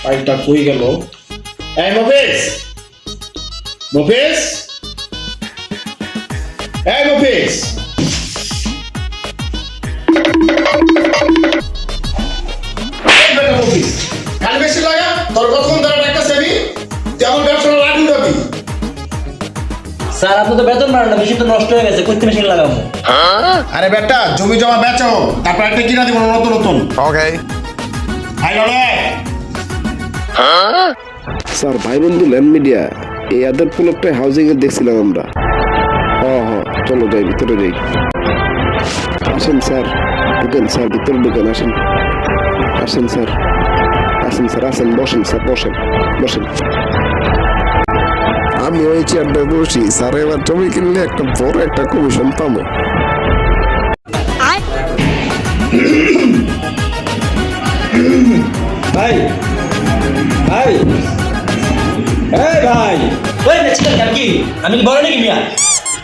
ফাইলটা কই গেল? এই মফিজ, মফিজ, এই মফিজ, এই বেটা মফিজ, কাল বেশি লাগা তোর কতক্ষণ ধরে ডাকতেছি আমি, যেমন ব্যবসাটা লাগু যাবি। স্যার আপনি তো বেতন বাড়ান না, মেশিন তো নষ্ট হয়ে গেছে, কইতে মেশিন লাগাবো। আরে বেটা জমি জমা বেচো, তারপর একটা কিনা দিব নতুন নতুন। ওকে ফাইল হলে স্যার ভাই বন্ধু ল্যান্ড মিডিয়া এই আদার প্লটটাই হাউজিং এর দেখছিলাম আমরা। চলো যাই ভিতরে যাই। আসেন স্যার, ঢুকেন স্যার, ভিতরে ঢুকেন, আসেন আসেন স্যার, আসেন স্যার, আসেন, বসেন স্যার, বসেন বসেন। আমি ওই চেয়ারটায় বসি স্যার, এবার জমি কিনলে একটা বড় একটা কমিশন পাবো। ভাই ভাই এই ভাই ওই না চিল্লান কি? আমি কি বড় নাকি মিয়া?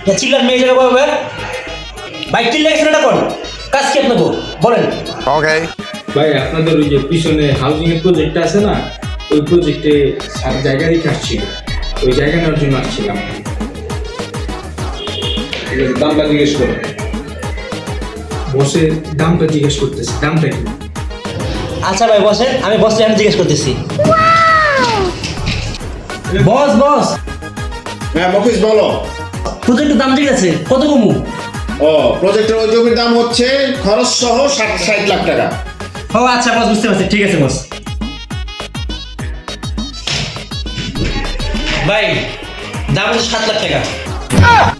না চিল্লান মেয়ে জায়গা পাবে। ভাই চিল্লা গেছেন এটা কোন? কাজ কি আপনাকে বলেন। ওকে ভাই আপনাদের ওই যে পিছনে হাউজিং এর প্রজেক্ট আছে না, ওই প্রজেক্টে সব জায়গা রেখে আসছিল, ওই জায়গা নেওয়ার জন্য আসছিলাম। ঠিক আছে, দামটা জিজ্ঞেস করো। বসে দামটা জিজ্ঞেস করতেছে, দামটা কি? আচ্ছা ভাই বসেন, আমি বস এখন জিজ্ঞেস করতেছি। বস বস, হ্যাঁ মফিজ বলো। প্রজেক্টের দাম ঠিক আছে, কত কমু? প্রজেক্টের ওই জমির দাম হচ্ছে খরচ সহ 60 লাখ টাকা। ও আচ্ছা বস, বুঝতে পারছি, ঠিক আছে বস। ভাই দাম হচ্ছে 7 লাখ টাকা।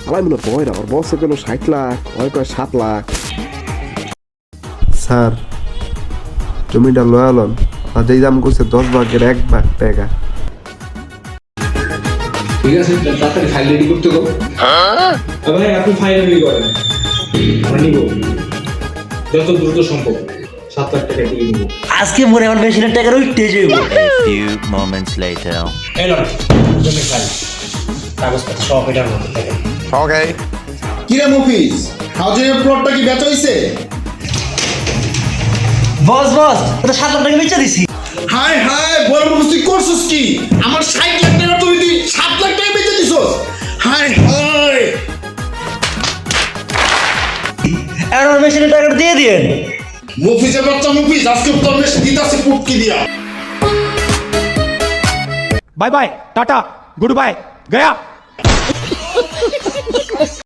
আমার মনে হয় ওর বসে পেল 60 লাখ, ওই কয় 7 লাখ। স্যার জমিটা লয়ালন আর যেই দাম করছে 10 ভাগের 1 ভাগ টাকা। ঠিক আছে, তাড়াতাড়ি ফাইল রেডি করতে গো। ভাই আপনি ফাইল রেডি করেন, আমরা নিব যত দ্রুত সম্ভব। 7 লাখ টাকা দিয়ে নিব। আজকে মনে হয় মেশিনের টাকার উঠতে যাইব। A few moments later. এই লন জমি ফাইল, কাগজপত্র সব এটার মধ্যে থাকে। ওকে কিরে মফিজ, হাউজিং এর প্লটটা কি বেচা হইছে? বস বস, এটা 7 লাখ টাকা বেচে দিছি। হায় হায়, বড় মফিজ তুই করছিস কি? আমার 60 লাখ টাকা তুই 7 লাখ টাকা বেচে দিছস? হায় হায়, এখন মেশিনের টাকাটা দিয়ে দিয়েন। মফিজের বাচ্চা মফিজ, আজকে তোর মেশিন দিতাছি পুটকি দিয়া। Bye bye tata good bye गया।